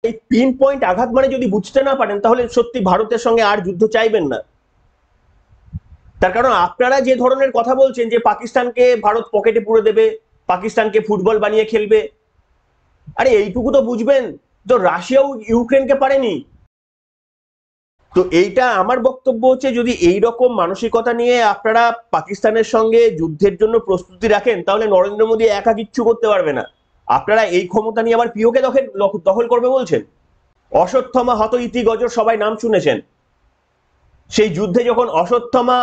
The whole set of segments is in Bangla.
এই পিন পয়েন্ট আঘাত মানে যদি বুঝতে না পারেন তাহলে সত্যি ভারতের সঙ্গে আর যুদ্ধ চাইবেন না। তার কারণ আপনারা যে ধরনের কথা বলছেন যে পাকিস্তানকে ভারত পকেটে পুরে দেবে, পাকিস্তানকে ফুটবল বানিয়ে খেলবে, আরে এইটুকু তো বুঝবেন তো রাশিয়াও ইউক্রেনকে পারেনি। তো এইটা আমার বক্তব্য হচ্ছে, যদি এই রকম মানসিকতা নিয়ে আপনারা পাকিস্তানের সঙ্গে যুদ্ধের জন্য প্রস্তুতি রাখেন তাহলে নরেন্দ্র মোদী একা কিচ্ছু করতে পারবে না। আপনারা এই ক্ষমতা নিয়ে আবার পিওকে দখল করবে বলছেন। অশ্বত্থামা হত ইতি গজর সবাই নাম শুনেছেন। সেই যুদ্ধে যখন অশ্বত্থামা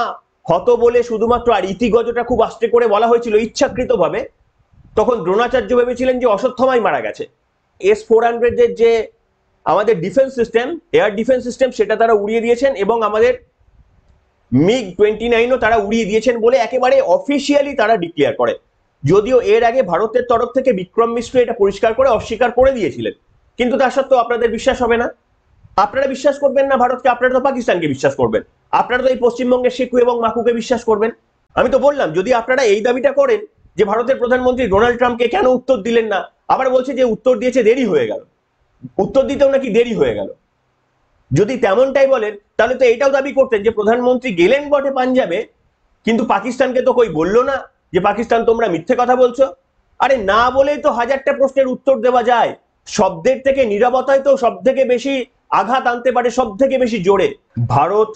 হত বলে শুধুমাত্র আর ইতি গজটা খুব আস্তে করে বলা হয়েছিল ইচ্ছাকৃতভাবে, তখন দ্রোণাচার্য ভেবেছিলেন যে অশ্বত্থামাই মারা গেছে। S-400 এর যে আমাদের defence system, air defence system, সেটা তারা উড়িয়ে দিয়েছেন এবং আমাদের MiG-29ও তারা উড়িয়ে দিয়েছেন বলে একেবারে অফিসিয়ালি তারা ডিক্লেয়ার করে। যদিও এর আগে ভারতের তরফ থেকে বিক্রম মিশ্র এটা পরিষ্কার করে অস্বীকার করে দিয়েছিলেন, কিন্তু তা সত্ত্বেও আপনাদের বিশ্বাস হবে না। আপনারা বিশ্বাস করবেন না ভারতকে, আপনারা তো পাকিস্তানকে বিশ্বাস করবেন। আপনারা তো এই পশ্চিমবঙ্গের শেখু এবং মাকুকে বিশ্বাস করবেন। আমি তো বললাম, যদি আপনারা এই দাবিটা করেন যে ভারতের প্রধানমন্ত্রী ডোনাল্ড ট্রাম্পকে কেন উত্তর দিলেন না, আবার বলছে যে উত্তর দিয়েছে দেরি হয়ে গেল, উত্তর দিতেও নাকি দেরি হয়ে গেল। যদি তেমনটাই বলেন তাহলে তো এটাও দাবি করতেন যে প্রধানমন্ত্রী গেলেন বটে পাঞ্জাবে, কিন্তু পাকিস্তানকে তো কই বললো না যে পাকিস্তান তোমরা মিথ্যে কথা বলছো। আরে না বলেই তো হাজারটা প্রশ্নের উত্তর দেওয়া যায়। শব্দের থেকে নীরবতায় তো সব থেকে বেশি আঘাত আনতে পারে, সব থেকে বেশি জোরে। ভারত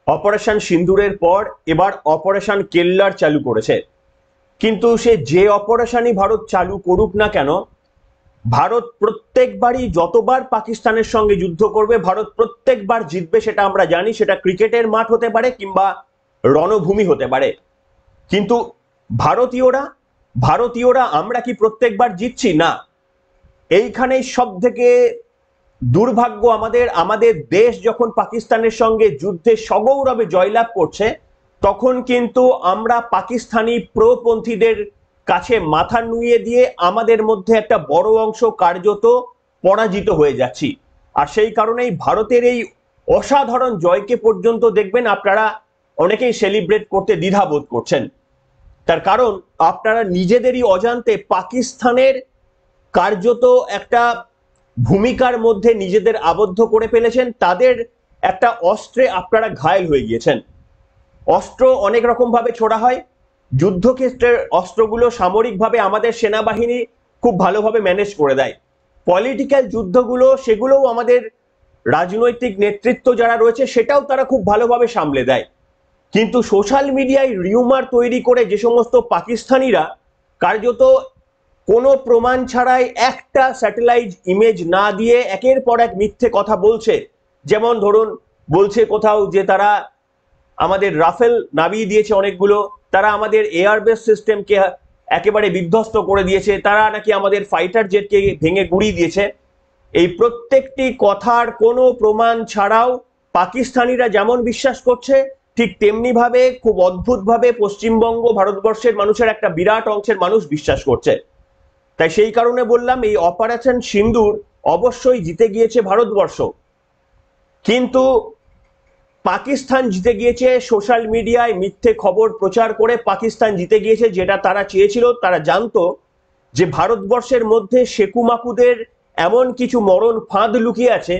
অপারেশন সিন্দুরের পর এবার অপারেশন কেল্লার চালু করেছে, কিন্তু সে যে অপারেশনই ভারত চালু করুক না কেন, ভারত প্রত্যেকবারই যতবার পাকিস্তানের সঙ্গে যুদ্ধ করবে ভারত প্রত্যেকবার জিতবে, সেটা আমরা জানি। সেটা ক্রিকেটের মাঠ হতে পারে কিংবা রণভূমি হতে পারে। কিন্তু ভারতীয়রা আমরা কি প্রত্যেকবার জিতছি? না। এইখানেই সব থেকে দুর্ভাগ্য আমাদের দেশ যখন পাকিস্তানের সঙ্গে যুদ্ধে সগৌরবে জয়লাভ করছে, তখন কিন্তু আমরা পাকিস্তানি প্রোপন্থীদের কাছে মাথা নুইয়ে দিয়ে আমাদের মধ্যে একটা বড় অংশ কার্যত পরাজিত হয়ে যাচ্ছি। আর সেই কারণেই ভারতের এই অসাধারণ জয়কে পর্যন্ত দেখবেন আপনারা অনেকেই সেলিব্রেট করতে দ্বিধাবোধ করছেন। তার কারণ আপনারা নিজেদেরই অজান্তে পাকিস্তানের কার্যত একটা ভূমিকার মধ্যে নিজেদের আবদ্ধ করে ফেলেছেন। তাদের একটা অস্ত্রে আপনারা ঘায়েল হয়ে গিয়েছেন। অস্ত্র অনেক রকম ভাবে ছোড়া হয়। যুদ্ধক্ষেত্রের অস্ত্রগুলো সামরিকভাবে আমাদের সেনাবাহিনী খুব ভালোভাবে ম্যানেজ করে দেয়। পলিটিক্যাল যুদ্ধগুলো, সেগুলোও আমাদের রাজনৈতিক নেতৃত্ব যারা রয়েছে সেটাও তারা খুব ভালোভাবে সামলে দেয়। কিন্তু সোশ্যাল মিডিয়ায় রিউমার তৈরি করে যে সমস্ত পাকিস্তানিরা কার্যত কোনো প্রমাণ ছাড়াই একটা স্যাটেলাইট ইমেজ না দিয়ে একের পর এক মিথ্যে কথা বলছে, যেমন ধরুন বলছে কোথাও যে তারা আমাদের রাফেল নামিয়ে দিয়েছে অনেকগুলো, তারা আমাদের এয়ারবেস সিস্টেমকে একেবারে বিধ্বস্ত করে দিয়েছে, তারা নাকি আমাদের ফাইটার জেটকে ভেঙে গুড়িয়ে দিয়েছে। এই প্রত্যেকটি কথার কোনো প্রমাণ ছাড়াও পাকিস্তানিরা যেমন বিশ্বাস করছে, ঠিক তেমনি ভাবে খুব অদ্ভুত ভাবে পশ্চিমবঙ্গ ভারতবর্ষের মানুষের একটা বিরাট অংশের মানুষ বিশ্বাস করছে। তাই সেই কারণে বললাম, এই অপারেশন সিন্দুর অবশ্যই জিতে গিয়েছে ভারতবর্ষ, কিন্তু পাকিস্তান জিতে গিয়েছে সোশ্যাল মিডিয়ায় মিথ্যে খবর প্রচার করে। পাকিস্তান জিতে গিয়েছে যেটা তারা চেয়েছিল। তারা জানতো যে ভারতবর্ষের মধ্যে শেকু মাকুদের এমন কিছু মরণ ফাঁদ লুকিয়ে আছে,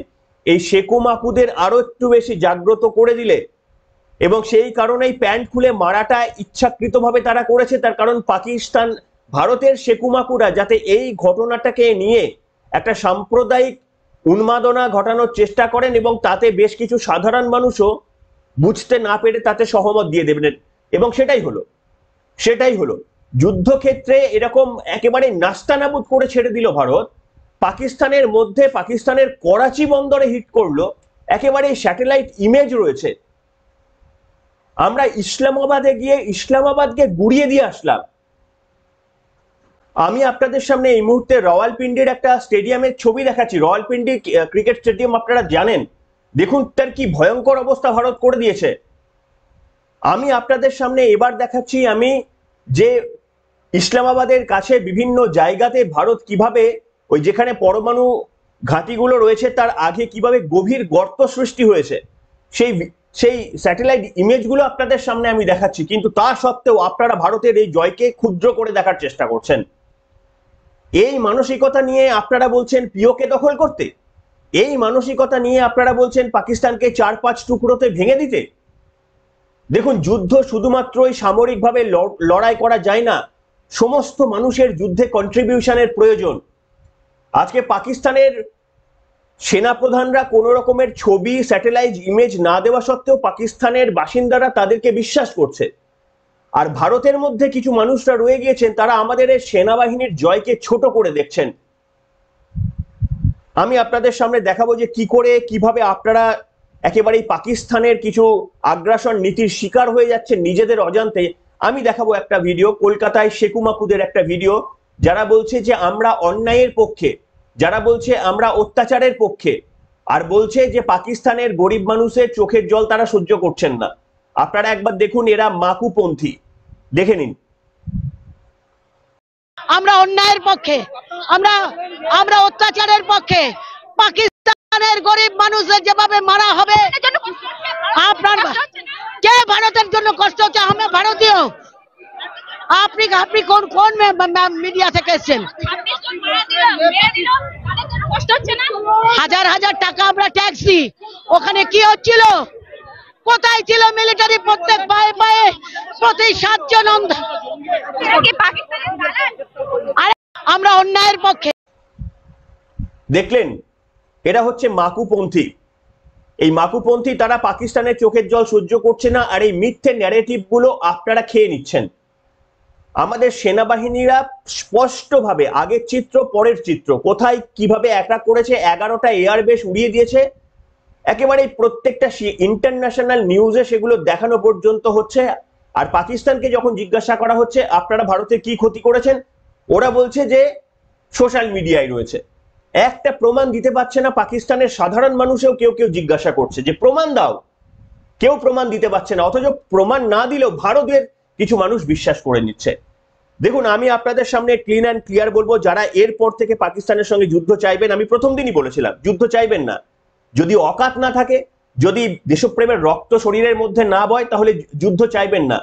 এই শেকু মাকুদের আরো একটু বেশি জাগ্রত করে দিলে, এবং সেই কারণেই প্যান্ট খুলে মারাটা ইচ্ছাকৃতভাবে তারা করেছে। তার কারণ পাকিস্তান, ভারতের শেকু মাকুরা যাতে এই ঘটনাটাকে নিয়ে একটা সাম্প্রদায়িক উন্মাদনা ঘটানোর চেষ্টা করেন এবং তাতে বেশ কিছু সাধারণ মানুষও বুঝতে না পেরে তাতে সহমত দিয়ে দেবেন, এবং সেটাই হলো যুদ্ধক্ষেত্রে এরকম একেবারে নাস্তানাবুদ করে ছেড়ে দিল ভারত। পাকিস্তানের মধ্যে, পাকিস্তানের করাচি বন্দরে হিট করলো, একেবারে স্যাটেলাইট ইমেজ রয়েছে। আমরা ইসলামাবাদকে গুড়িয়ে দিয়ে আসলাম। আমি আপনাদের সামনে এই মুহূর্তে রাওয়ালপিন্ডির একটা স্টেডিয়ামের ছবি দেখাচ্ছি। রাওয়ালপিন্ডি ক্রিকেট স্টেডিয়াম আপনারা জানেন, দেখুন তার কি ভয়ঙ্কর অবস্থা ভারত করে দিয়েছে। আমি আপনাদের সামনে এবার দেখাচ্ছি আমি যে ইসলামাবাদের কাছে বিভিন্ন জায়গাতে ভারত কিভাবে ওই যেখানে পরমাণু ঘাঁটিগুলো রয়েছে তার আগে কিভাবে গভীর গর্ত সৃষ্টি হয়েছে, সেই স্যাটেলাইট ইমেজগুলো আপনাদের সামনে আমি দেখাচ্ছি। কিন্তু তা সত্ত্বেও আপনারা ভারতের এই জয়কে ক্ষুদ্র করে দেখার চেষ্টা করছেন। এই মানসিকতা নিয়ে আপনারা বলছেন পিওকে দখল করতে। এই মানসিকতা নিয়ে আপনারা বলছেন পাকিস্তানকে 4-5 টুকরোতে ভেঙে দিতে। দেখুন, যুদ্ধ শুধুমাত্রই সামরিকভাবে লড়াই করা যায় না, সমস্ত মানুষের যুদ্ধে কন্ট্রিবিউশনের প্রয়োজন। আজকে পাকিস্তানের সেনাপ্রধানরা কোনো রকমের ছবি, স্যাটেলাইট ইমেজ না দেওয়া সত্ত্বেও পাকিস্তানের বাসিন্দারা তাদেরকে বিশ্বাস করছে। আর ভারতের মধ্যে কিছু মানুষরা রয়ে গিয়েছেন, তারা আমাদের এই সেনাবাহিনীর জয়কে ছোট করে দেখছেন। আমি আপনাদের সামনে দেখাবো যে কি করে, কিভাবে আপনারা একেবারেই পাকিস্তানের কিছু আগ্রাসন নীতির শিকার হয়ে যাচ্ছে নিজেদের অজান্তে। আমি দেখাবো একটা ভিডিও, কলকাতায় শেকু মাকুদের একটা ভিডিও, যারা বলছে যে আমরা অন্যায়ের পক্ষে, যারা বলছে আমরা অত্যাচারের পক্ষে, আর বলছে যে পাকিস্তানের গরিব মানুষের চোখের জল তারা সহ্য করছেন না। আপনারা একবার দেখুন, এরা মাকুপন্থী, দেখে নিন। আমরা অন্যায়ের পক্ষে, আমরা অত্যাচারের পক্ষে। পাকিস্তানের গরিব মানুষের যেভাবে মারা হবে, আপনার কে ভারতের জন্য কষ্ট হচ্ছে? আমরা ভারতীয়। আপনি কোন মিডিয়া থেকে এসেছেন? হাজার হাজার টাকা আমরা ট্যাক্স দিই, ওখানে কি হচ্ছিল? কোথায় ছিল মিলিটারি? প্রত্যেক পায়ে পায়ে প্রতি 7 জন। আমরা অন্যায়ের পক্ষে। দেখলেন, এরা হচ্ছে মাকুপন্থী। এই মাকুপন্থী তারা পাকিস্তানের চোখের জল সহ্য করছে না, আর এই মিথ্যে ন্যারেটিভ গুলো আপনারা খেয়ে নিচ্ছেন। আমাদের সেনাবাহিনীরা স্পষ্টভাবে আগের চিত্র পরের চিত্র, কোথায় কিভাবে অ্যাটাক করেছে, 11টা এয়ারবেস উড়িয়ে দিয়েছে, একেবারে প্রত্যেকটা ইন্টারন্যাশনাল নিউজে সেগুলো দেখানো পর্যন্ত হচ্ছে। আর পাকিস্তানকে যখন জিজ্ঞাসা করা হচ্ছে আপনারা ভারতের কি ক্ষতি করেছেন, ওরা বলছে যে সোশ্যাল মিডিয়ায় রয়েছে। একটা প্রমাণ দিতে পারছে না। পাকিস্তানের সাধারণ মানুষেও কেউ কেউ জিজ্ঞাসা করছে যে প্রমাণ দাও, কেউ প্রমাণ দিতে পারছে না। অথচ প্রমাণ না দিলেও ভারতের কিছু মানুষ বিশ্বাস করে নিচ্ছে। দেখুন, আমি আপনাদের সামনে ক্লিন অ্যান্ড ক্লিয়ার বলবো, যারা এরপর থেকে পাকিস্তানের সঙ্গে যুদ্ধ চাইবেন, আমি প্রথম দিনই বলেছিলাম যুদ্ধ চাইবেন না। যদি অকাত না থাকে, যদি দেশপ্রেমের রক্ত শরীরের মধ্যে না বয়, তাহলে যুদ্ধ চাইবেন না।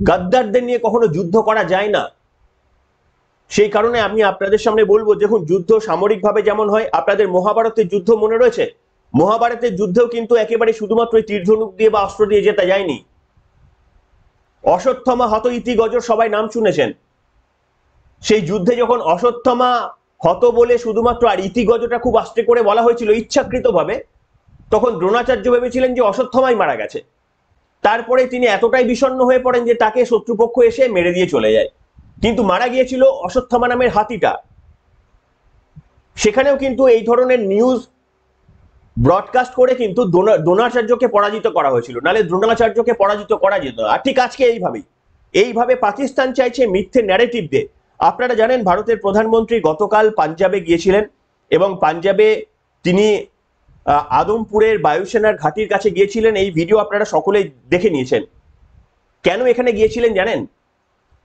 গাদ্দারদের নিয়ে কখনো যুদ্ধ করা যায় না। সেই কারণে আমি আপনাদের সামনে বলবো, দেখুন, যুদ্ধ সামরিকভাবে যেমন হয়, আপনাদের মহাভারতের যুদ্ধ মনে রয়েছে? মহাভারতের যুদ্ধেও কিন্তু একেবারে শুধুমাত্র তীর-ধনুক দিয়ে বা অস্ত্র দিয়ে জেতা যায়নি। অশ্বত্থামা হত ইতি গজর, সবাই নাম শুনেছেন। সেই যুদ্ধে যখন অশ্বত্থামা হত বলে শুধুমাত্র আর ইতি গজটা খুব আস্তে করে বলা হয়েছিল ইচ্ছাকৃতভাবে, তখন দ্রোণাচার্য ভেবেছিলেন যে অশ্বত্থামাই মারা গেছে। তারপরে তিনি এতটাই বিষণ্ণ হয়ে পড়েন যে তাকে শত্রুপক্ষ এসে মেরে দিয়ে চলে যায়, কিন্তু মারা গিয়েছিল অশ্বত্থামা নামের হাতিটা। সেখানেও কিন্তু এই ধরনের নিউজ ব্রডকাস্ট করে কিন্তু দ্রোণাচার্যকে পরাজিত করা হয়েছিল, নালে দ্রোণাচার্যকে পরাজিত করা যেত। আর ঠিক আজকে এইভাবে পাকিস্তান চাইছে মিথ্যে ন্যারেটিভ দিয়ে। আপনারা জানেন ভারতের প্রধানমন্ত্রী গতকাল পাঞ্জাবে গিয়েছিলেন, এবং পাঞ্জাবে তিনি আদমপুরের বায়ুসেনার ঘাঁটির কাছে গিয়েছিলেন। এই ভিডিও আপনারা সকলেই দেখে নিয়েছেন। কেন এখানে গিয়েছিলেন জানেন?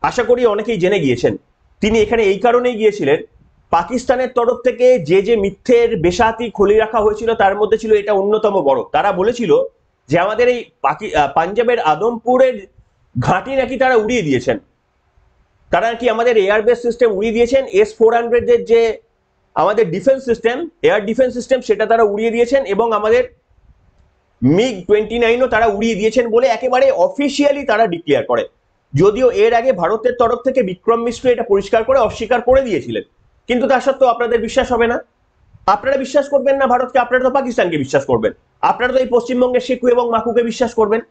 আশা করি অনেকেই জেনে গিয়েছেন। তিনি এখানে এই কারণেই গিয়েছিলেন, পাকিস্তানের তরফ থেকে যে মিথ্যের বেসাতি খলি রাখা হয়েছিল তার মধ্যে ছিল এটা অন্যতম বড়। তারা বলেছিল যে আমাদের এই পাঞ্জাবের আদমপুরের ঘাঁটি নাকি তারা উড়িয়ে দিয়েছেন। তারা নাকি আমাদের এয়ারবেস সিস্টেম উড়িয়ে দিয়েছেন। S-400 এর যে আমাদের defence system, air defence system, সেটা তারা উড়িয়ে দিয়েছেন, এবং আমাদের MiG-29ও তারা উড়িয়ে দিয়েছেন বলে একেবারে অফিসিয়ালি তারা ডিক্লেয়ার করে। যদিও এর আগে ভারতের তরফ থেকে বিক্রম মিশ্র এটা পরিষ্কার করে অস্বীকার করে দিয়েছিলেন, কিন্তু তা সত্ত্বেও আপনাদের বিশ্বাস হবে না। আপনারা বিশ্বাস করবেন না ভারতকে, আপনারা তো পাকিস্তানকে বিশ্বাস করবেন। আপনারা তো এই পশ্চিমবঙ্গের শেকু এবং মাকুকে বিশ্বাস করবেন।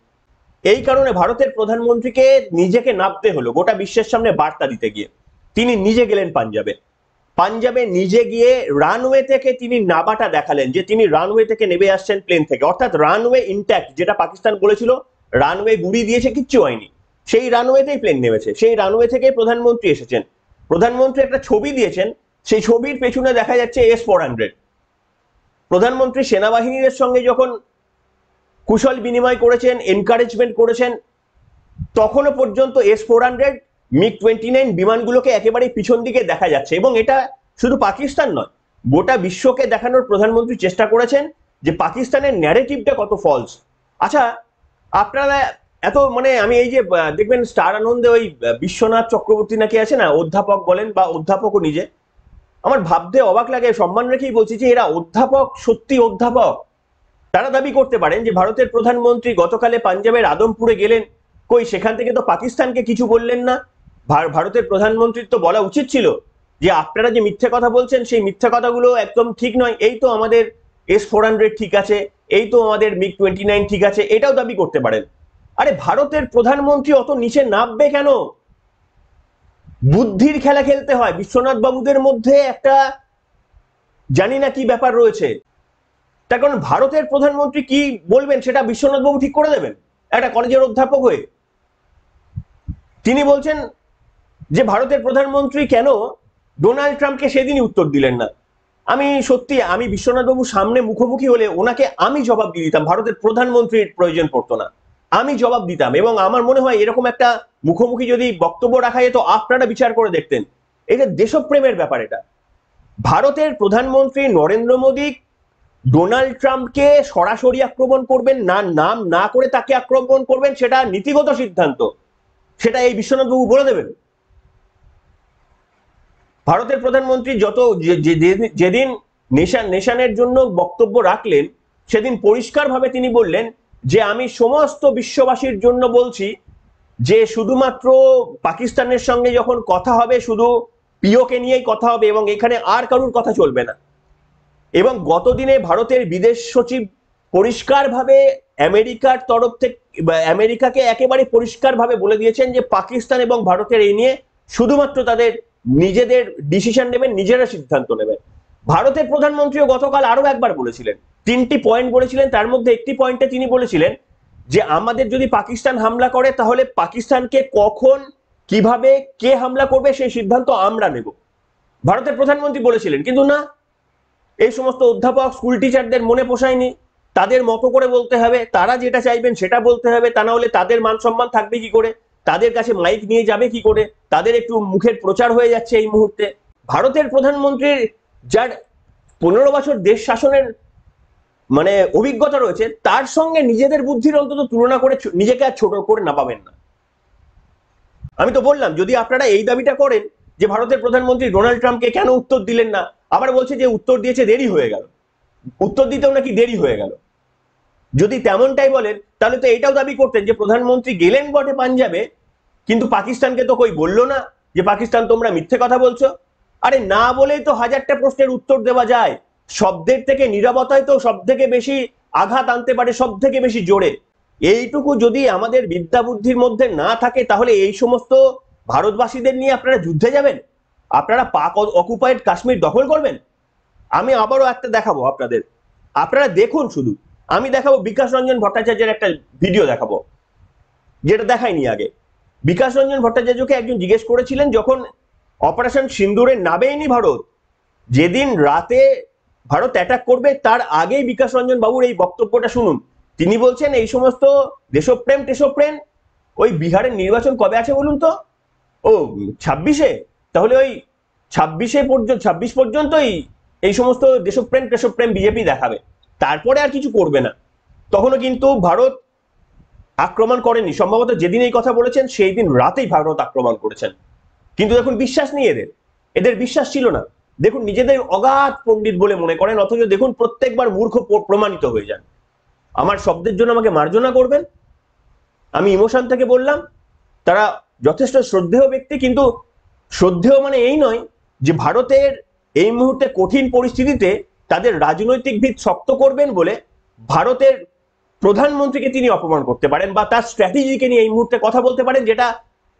এই কারণে ভারতের প্রধানমন্ত্রীকে নিজেকে নামতে হলো গোটা বিশ্বের সামনে বার্তা দিতে গিয়ে। তিনি নিজে গেলেন পাঞ্জাবে নিজে গিয়ে রানওয়ে থেকে তিনি নাবাটা দেখালেন, যে তিনি রানওয়ে থেকে নেমে আসছেন প্লেন থেকে, অর্থাৎ রানওয়ে ইনট্যাক্ট। যেটা পাকিস্তান বলেছিল রানওয়ে গুড়িয়ে দিয়েছে, কিচ্ছু হয়নি, সেই রানওয়েতেই প্লেন নেমেছে। সেই রানওয়ে থেকে প্রধানমন্ত্রী এসেছেন। প্রধানমন্ত্রী একটা ছবি দিয়েছেন, সেই ছবির পেছনে দেখা যাচ্ছে S-400। প্রধানমন্ত্রী সেনাবাহিনীর সঙ্গে যখন কুশল বিনিময় করেছেন, এনকারেজমেন্ট করেছেন, তখনও পর্যন্ত S-400 MiG-29 বিমানগুলোকে একেবারে পিছন দিকে দেখা যাচ্ছে। এবং এটা শুধু পাকিস্তান নয়, গোটা বিশ্বকে দেখানোর প্রধানমন্ত্রী চেষ্টা করেছেন যে পাকিস্তানের ন্যারেটিভটা কত ফলস। আচ্ছা, আপনারা এত আমি এই যে দেখবেন স্টার আনন্দে ওই বিশ্বনাথ চক্রবর্তী নাকি আছে না, অধ্যাপক বলেন বা অধ্যাপকও নিজে, আমার ভাবতে অবাক লাগে, সম্মান রেখেই বলছি যে এরা অধ্যাপক, সত্যি অধ্যাপক। তারা দাবি করতে পারেন যে ভারতের প্রধানমন্ত্রী গতকালে পাঞ্জাবের আদমপুরে গেলেন, কই সেখান থেকে তো পাকিস্তানকে কিছু বললেন না। ভারতের প্রধানমন্ত্রীর তো বলা উচিত ছিল যে আপনারা যে মিথ্যে কথা বলছেন সেই মিথ্যে কথাগুলো একদম ঠিক নয়, এই তো আমাদের S-400 ঠিক আছে, এই তো আমাদের MiG-29 ঠিক আছে, এটাও দাবি করতে পারেন। আরে ভারতের প্রধানমন্ত্রী অত নিচে নামবে কেন? বুদ্ধির খেলা খেলতে হয়। বিশ্বনাথ বাবুদের মধ্যে একটা জানি না কি ব্যাপার রয়েছে, তার কারণ ভারতের প্রধানমন্ত্রী কি বলবেন সেটা বিশ্বনাথ বাবু ঠিক করে দেবেন একটা কলেজের অধ্যাপক হয়ে। তিনি বলছেন যে ভারতের প্রধানমন্ত্রী কেন ডোনাল্ড ট্রাম্পকে সেদিনই উত্তর দিলেন না। আমি বিশ্বনাথ বাবুর সামনে মুখোমুখি হলে ওনাকে আমি জবাব দিয়ে দিতাম, ভারতের প্রধানমন্ত্রীর প্রয়োজন পড়তো না, আমি জবাব দিতাম। এবং আমার মনে হয় এরকম একটা মুখোমুখি যদি বক্তব্য রাখা যেত, আপনারা বিচার করে দেখতেন। এটা দেশপ্রেমের ব্যাপার। এটা ভারতের প্রধানমন্ত্রী নরেন্দ্র মোদী ডোনাল্ড ট্রাম্পকে সরাসরি আক্রমণ করবেন না, নাম না করে তাকে আক্রমণ করবেন, সেটা নীতিগত সিদ্ধান্ত, সেটা এই বিশ্বনাথ বাবু বলে দেবেন। ভারতের প্রধানমন্ত্রী যেদিন নেশানের জন্য বক্তব্য রাখলেন, সেদিন পরিষ্কারভাবে তিনি বললেন যে আমি সমস্ত বিশ্ববাসীর জন্য বলছি যে শুধুমাত্র পাকিস্তানের সঙ্গে যখন কথা হবে শুধু পিওকে নিয়েই কথা হবে এবং এখানে আর কারুর কথা চলবে না। এবং গতদিনে ভারতের বিদেশ সচিব পরিষ্কারভাবে আমেরিকার তরফ থেকে আমেরিকাকে একেবারে পরিষ্কারভাবে বলে দিয়েছেন যে পাকিস্তান এবং ভারতের এই নিয়ে শুধুমাত্র তাদের নিজেদের ডিসিশন নেবেন, নিজেরা সিদ্ধান্ত নেবেন। ভারতের প্রধানমন্ত্রীও গতকাল আরো একবার বলেছিলেন, 3টি পয়েন্ট বলেছিলেন। তার মধ্যে একটি পয়েন্টে তিনি বলেছিলেন যে আমাদের যদি পাকিস্তান হামলা করে তাহলে পাকিস্তানকে কখন, কিভাবে, কে হামলা করবে সেই সিদ্ধান্ত আমরা নেব, ভারতের প্রধানমন্ত্রী বলেছিলেন। কিন্তু না, এই সমস্ত অধ্যাপক স্কুল টিচারদের মনে পোষায়নি, তাদের মতো করে বলতে হবে, তারা যেটা চাইবেন সেটা বলতে হবে, তা না হলে তাদের মান সম্মান থাকবে কি করে, তাদের কাছে মাইক নিয়ে যাবে কি করে, তাদের একটু মুখের প্রচার হয়ে যাচ্ছে এই মুহূর্তে। ভারতের প্রধানমন্ত্রীর যার 15 বছর দেশ শাসনের মানে অভিজ্ঞতা রয়েছে, তার সঙ্গে নিজেদের বুদ্ধির অন্তত তুলনা করে নিজেকে আর ছোট করে না পাবেন না। আমি তো বললাম, যদি আপনারা এই দাবিটা করেন যে ভারতের প্রধানমন্ত্রী ডোনাল্ড ট্রাম্পকে কেন উত্তর দিলেন না, আবার বলছে যে উত্তর দিয়েছে দেরি হয়ে গেল, উত্তর দিতেও নাকি দেরি হয়ে গেল। যদি তেমনটাই বলেন তাহলে তো এটাও দাবি করতেন যে প্রধানমন্ত্রী গেলেন বটে পাঞ্জাবে, কিন্তু পাকিস্তানকে তো কই বললো না যে পাকিস্তান তোমরা মিথ্যে কথা বলছো। আরে না বলেই তো হাজারটা প্রশ্নের উত্তর দেওয়া যায়। শব্দের থেকে নীরবতায় তো সব থেকে বেশি আঘাত আনতে পারে, সব থেকে বেশি জোরে। এইটুকু যদি আমাদের বিদ্যা বুদ্ধির মধ্যে না থাকে তাহলে এই সমস্ত ভারতবাসীদের নিয়ে আপনারা যুদ্ধে যাবেন, আপনারা পাক অকুপাইড কাশ্মীর দখল করবেন। আমি আবারও একটা দেখাবো আপনাদের, আপনারা দেখুন। শুধু আমি দেখাবো বিকাশ রঞ্জন ভট্টাচার্যের একটা ভিডিও দেখাবো, যেটা দেখাইনি আগে। বিকাশ রঞ্জন ভট্টাচার্যকে একজন জিজ্ঞেস করেছিলেন যখন অপারেশন সিন্দুরে নামেইনি ভারত, যেদিন রাতে ভারত অ্যাটাক করবে তার আগেই বিকাশ রঞ্জন বাবুর এই বক্তব্যটা শুনুন। তিনি বলছেন এই সমস্ত দেশপ্রেম টেশপ্রেম, ওই বিহারের নির্বাচন কবে আছে বলুন তো? ও 26-এ, তাহলে ওই 26 পর্যন্তই এই সমস্ত দেশপ্রেম টেশপ্রেম বিজেপি দেখাবে, তারপরে আর কিছু করবে না। তখনও কিন্তু ভারত আক্রমণ করেনি, সম্ভবত যেদিন এই কথা বলেছেন সেই দিন রাতেই ভারত আক্রমণ করেছেন। কিন্তু দেখুন বিশ্বাস নেই এদের বিশ্বাস ছিল না। দেখুন নিজেদের অগাধ পণ্ডিত বলে মনে করেন, অথচ দেখুন প্রত্যেকবার মূর্খ প্রমাণিত হয়ে যান। আমার শব্দের জন্য আমাকে মার্জনা করবেন, আমি ইমোশন থেকে বললাম। তারা যথেষ্ট শ্রদ্ধেয় ব্যক্তি, কিন্তু শ্রদ্ধেয় মানে এই নয় যে ভারতের এই মুহূর্তে কঠিন পরিস্থিতিতে তাদের রাজনৈতিক ভিত শক্ত করবেন বলে ভারতের প্রধানমন্ত্রীকে তিনি অপমান করতে পারেন বা তার স্ট্র্যাটেজিকে নিয়ে এই মুহূর্তে কথা বলতে পারেন, যেটা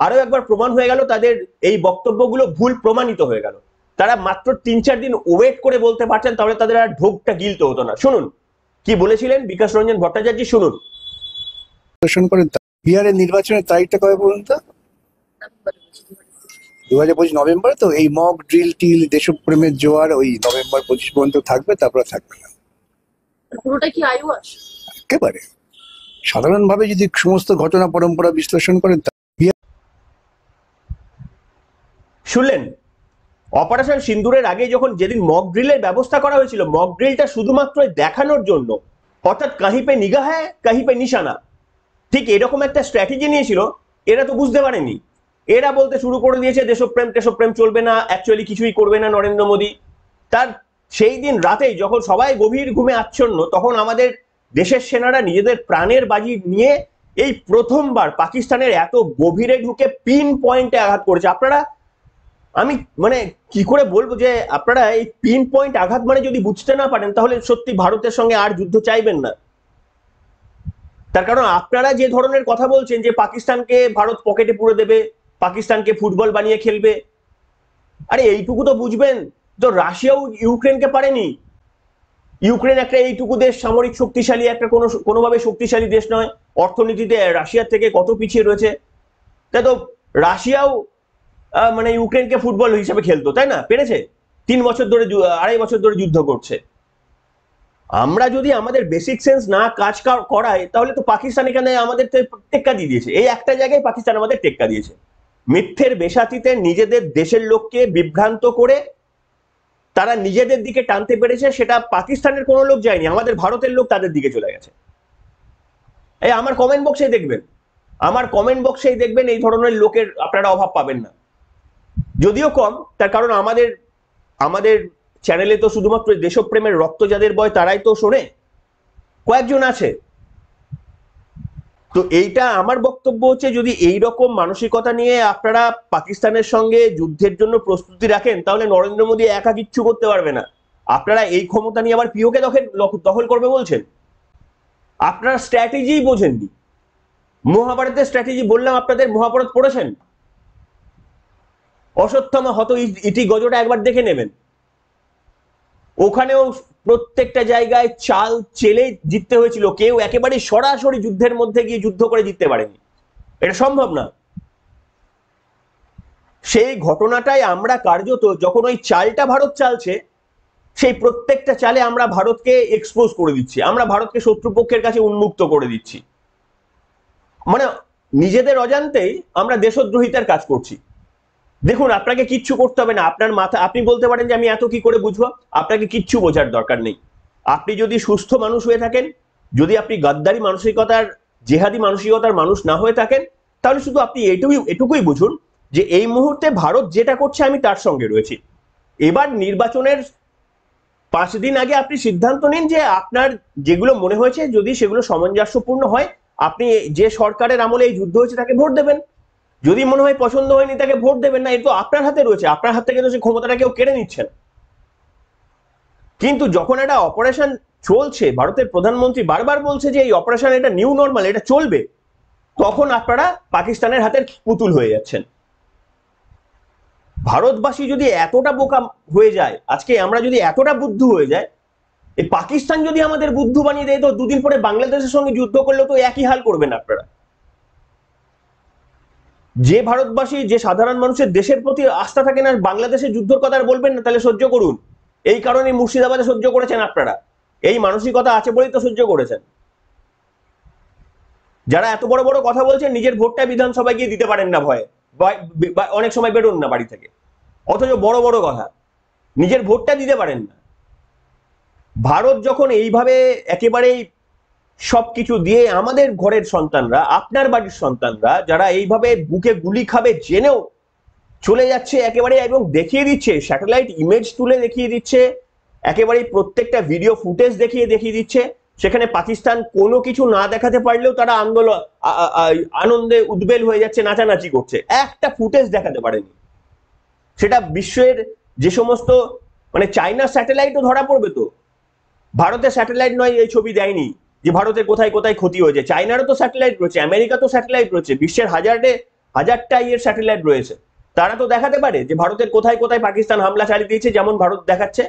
আরো একবার প্রমাণ হয়ে গেল। তাদের এই বক্তব্যগুলো ভুল প্রমাণিত হয়ে গেল। তারা মাত্র 3-4 দিন ওয়েট করে বলতে পারছেন, তাহলে তাদের আর ঢোকটা গিলতে হতো না। শুনুন কি বলেছিলেন বিকাশ রঞ্জন ভট্টাচার্য, শুনুন। বিহারের নির্বাচনের তারিখটা কবে বলুন তো? 2025 নভেম্বরে। তো এই মক ড্রিল টিল দেশপ্রেমের জোয়ার ওই নভেম্বর 25 পর্যন্ত থাকবে, তারপরে থাকবে না। পুরোটা কি আইওয়াস? একেবারে সাধারণভাবে যদি সমস্ত ঘটনা পরম্পরা বিশ্লেষণ করেন। শুনলেন, অপারেশন সিন্দুরের আগে যখন যেদিন মক ড্রিলের ব্যবস্থা করা হয়েছিল, মক ড্রিলটা শুধুমাত্র দেখানোর জন্য, অর্থাৎ কাহি পে নিগাহ হ্যায় কাহি পে নিশানা, ঠিক এরকম একটা স্ট্র্যাটেজি নিয়েছিল। এরা তো বুঝতে পারেনি এরা বলতে শুরু করে দিয়েছে দেশপ্রেম চলবে না, অ্যাকচুয়ালি কিছুই করবে না নরেন্দ্র মোদী। তার সেই দিন রাতেই যখন সবাই গভীর ঘুমে আচ্ছন্ন, তখন আমাদের দেশের সেনারা নিজেদের প্রাণের বাজি নিয়ে এই প্রথমবার পাকিস্তানের এত গভীরে ঢুকে পিন পয়েন্টে আঘাত করেছে। আপনারা, আমি মানে কি করে বলবো যে আপনারা এই পিন পয়েন্ট আঘাত মানে যদি বুঝতে না পারেন, তাহলে সত্যি ভারতের সঙ্গে আর যুদ্ধ চাইবেন না। তার কারণ আপনারা যে ধরনের কথা বলছেন যে পাকিস্তানকে ভারত পকেটে পুরে দেবে, পাকিস্তানকে ফুটবল বানিয়ে খেলবে, আরে এইটুকু তো বুঝবেন তো রাশিয়াও ইউক্রেনকে পারেনি। ইউক্রেন একটা এইটুকু দেশ, সামরিক শক্তিশালী একটা কোনোভাবে শক্তিশালী দেশ নয়, অর্থনীতিতে রাশিয়ার থেকে কত পিছিয়ে রয়েছে। তাই তো রাশিয়াও মানে ইউক্রেনকে ফুটবল হিসেবে খেলতো, তাই না? পেরেছে? 3 বছর ধরে, 2.5 বছর ধরে যুদ্ধ করছে। আমরা যদি আমাদের বেসিক সেন্স না কাজ করাই, তাহলে তো পাকিস্তান এখানে আমাদের টেক্কা দিয়ে দিয়েছে। এই একটা জায়গায় পাকিস্তান আমাদের টেক্কা দিয়েছে, মিথ্যের বেসাতিতে নিজেদের দেশের লোককে বিভ্রান্ত করে তারা নিজেদের দিকে টানতে পেরেছে। সেটা পাকিস্তানের কোনো লোক যায়নি, আমাদের ভারতের লোক তাদের দিকে চলে গেছে। এই আমার কমেন্ট বক্সেই দেখবেন এই ধরনের লোকের আপনারা অভাব পাবেন না, যদিও কম। তার কারণ আমাদের চ্যানেলে তো শুধুমাত্র দেশপ্রেমের রক্ত যাদের বয় তারাই তো শোনে, কয়েকজন আছে। তো এইটা আমার বক্তব্য হচ্ছে, যদি এই রকম মানসিকতা নিয়ে আপনারা পাকিস্তানের সঙ্গে যুদ্ধের জন্য প্রস্তুতি রাখেন, তাহলে নরেন্দ্র মোদী একা কিচ্ছু করতে পারবে না। আপনারা এই ক্ষমতা নিয়ে আবার পিওকে দখল করবে বলছেন। আপনারা স্ট্র্যাটেজি বোঝেননি। মহাভারতের স্ট্র্যাটেজি বললাম আপনাদের, মহাভারত পড়েছেন? অশ্বত্থামা হত ইতি গজটা একবার দেখে নেবেন। ওখানেও প্রত্যেকটা জায়গায় চাল চেলে জিততে হয়েছিল, কেউ একেবারে সরাসরি যুদ্ধের মধ্যে গিয়ে যুদ্ধ করে জিততে পারেনি, এটা সম্ভব না। সেই ঘটনাটাই আমরা কার্যত, যখন ওই চালটা ভারত চালছে, সেই প্রত্যেকটা চালে আমরা ভারতকে এক্সপোজ করে দিচ্ছি, আমরা ভারতকে শত্রুপক্ষের কাছে উন্মুক্ত করে দিচ্ছি। মানে নিজেদের অজান্তেই আমরা দেশদ্রোহিতার কাজ করছি। দেখুন, আপনাকে কিচ্ছু করতে হবে না, আপনার মাথা, আপনি বলতে পারেন যে আমি এত কি করে বুঝবো, আপনাকে কিচ্ছু বোঝার দরকার নেই। আপনি যদি সুস্থ মানুষ হয়ে থাকেন, যদি আপনি গাদ্দারি মানসিকতার, জেহাদি মানসিকতার মানুষ না হয়ে থাকেন, তাহলে শুধু আপনি এটুকুই বুঝুন যে এই মুহূর্তে ভারত যেটা করছে আমি তার সঙ্গে রয়েছি। এবার নির্বাচনের 5 দিন আগে আপনি সিদ্ধান্ত নিন যে আপনার যেগুলো মনে হয়েছে, যদি সেগুলো সামঞ্জস্যপূর্ণ হয়, আপনি যে সরকারের আমলে এই যুদ্ধ হয়েছে তাকে ভোট দেবেন। যদি মনে হয় পছন্দ হয়নি তাকে ভোট দেবেন না, এটা তো আপনার হাতে রয়েছে, আপনার হাত থেকে তো সে ক্ষমতাটা কেউ কেড়ে নিচ্ছেন। কিন্তু যখন একটা অপারেশন চলছে, ভারতের প্রধানমন্ত্রী বারবার বলছে যে এই অপারেশন এটা নিউ নর্মাল, এটা চলবে, তখন আপনারা পাকিস্তানের হাতের পুতুল হয়ে যাচ্ছেন। ভারতবাসী যদি এতটা বোকা হয়ে যায়, আজকে আমরা যদি এতটা বুদ্ধু হয়ে যায়, এই পাকিস্তান যদি আমাদের বুদ্ধু বানিয়ে দেয়, তো 2 দিন পরে বাংলাদেশের সঙ্গে যুদ্ধ করলেও তো একই হাল করবেন আপনারা। যে ভারতবাসী, যে সাধারণ মানুষের দেশের প্রতি আস্থা থাকে না, বাংলাদেশের যুদ্ধের কথা আর বলবেন না, তাহলে সহ্য করুন। এই কারণে মুর্শিদাবাদে সহ্য করেছেন আপনারা, এই মানসিকতা আছে বলেই তো সহ্য করেছেন। যারা এত বড় বড় কথা বলছেন, নিজের ভোটটা বিধানসভায় গিয়ে দিতে পারেন না ভয়ে, অনেক সময় বেরোন না বাড়ি থেকে, অথচ বড় বড় কথা, নিজের ভোটটা দিতে পারেন না। ভারত যখন এইভাবে একেবারেই সবকিছু দিয়ে আমাদের ঘরের সন্তানরা, আপনার বাড়ির সন্তানরা, যারা এইভাবে বুকে গুলি খাবে জেনেও চলে যাচ্ছে একেবারে, এবং দেখিয়ে দিচ্ছে, স্যাটেলাইট ইমেজ তুলে দেখিয়ে দিচ্ছে, একেবারে প্রত্যেকটা ভিডিও ফুটেজ দেখিয়ে দিচ্ছে, সেখানে পাকিস্তান কোনো কিছু না দেখাতে পারলেও তারা আনন্দে উদ্বেল হয়ে যাচ্ছে, নাচানাচি করছে। একটা ফুটেজ দেখাতে পারেনি। সেটা বিশ্বের যে সমস্ত, মানে চাইনা স্যাটেলাইটও ধরা পড়বে তো, ভারতের স্যাটেলাইট নয় এই ছবি দেয়নি যে ভারতের কোথায় কোথায় ক্ষতি হয়েছে। চাইনারও তো স্যাটেলাইট রয়েছে, আমেরিকা তো স্যাটেলাইট রয়েছে, বিশ্বের হাজারটা স্যাটেলাইট রয়েছে, তারা তো দেখাতে পারে যে ভারতের কোথায় কোথায় পাকিস্তান হামলা চালিয়ে দিয়েছে, যেমন ভারত দেখাচ্ছে।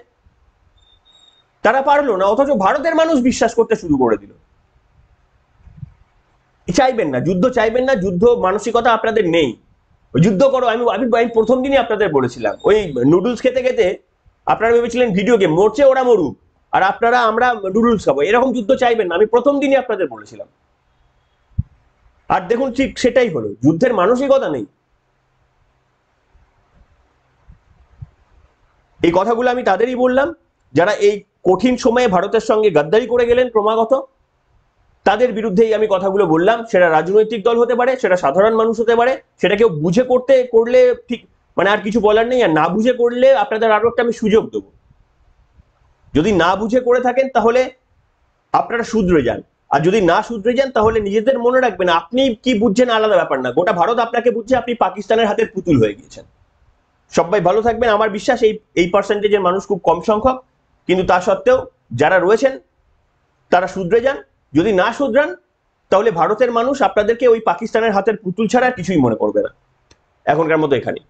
তারা পারলো না, অথচ ভারতের মানুষ বিশ্বাস করতে শুরু করে দিল। চাইবেন না যুদ্ধ, চাইবেন না যুদ্ধ, মানসিকতা আপনাদের নেই। যুদ্ধ করো, আমি প্রথম দিনই আপনাদের বলেছিলাম, ওই নুডলস খেতে খেতে আপনারা ভেবেছিলেন ভিডিও গেম, মরছে ওরা মরুক, আর আমরা নুডলস খাবো, এরকম যুদ্ধ চাইবেন না, আমি প্রথম দিনই আপনাদের বলেছিলাম। আর দেখুন ঠিক সেটাই হলো, যুদ্ধের মানসিকতা নেই। এই কথাগুলো আমি তাদেরই বললাম যারা এই কঠিন সময়ে ভারতের সঙ্গে গাদ্দারি করে গেলেন ক্রমাগত, তাদের বিরুদ্ধেই আমি কথাগুলো বললাম। সেটা রাজনৈতিক দল হতে পারে, সেটা সাধারণ মানুষ হতে পারে, সেটা কেউ বুঝে করলে ঠিক, মানে আর কিছু বলার নেই। আর না বুঝে করলে আপনাদের আরো একটা আমি সুযোগ দেবো, যদি না বুঝে করে থাকেন তাহলে আপনারা শুধরে যান, আর যদি না শুধরে যান তাহলে নিজেদের মনে রাখবেন আপনি কি বুঝছেন আলাদা ব্যাপার না, গোটা ভারত আপনাকে বুঝছে, আপনি পাকিস্তানের হাতের পুতুল হয়ে গিয়েছেন। সবাই ভালো থাকবেন। আমার বিশ্বাস এই পার্সেন্টেজের মানুষ খুব কম সংখ্যক, কিন্তু তা সত্ত্বেও যারা রয়েছেন তারা শুধরে যান। যদি না শুধরান তাহলে ভারতের মানুষ আপনাদেরকে ওই পাকিস্তানের হাতের পুতুল ছাড়া কিছুই মনে করবে না। এখনকার মতো এখানেই।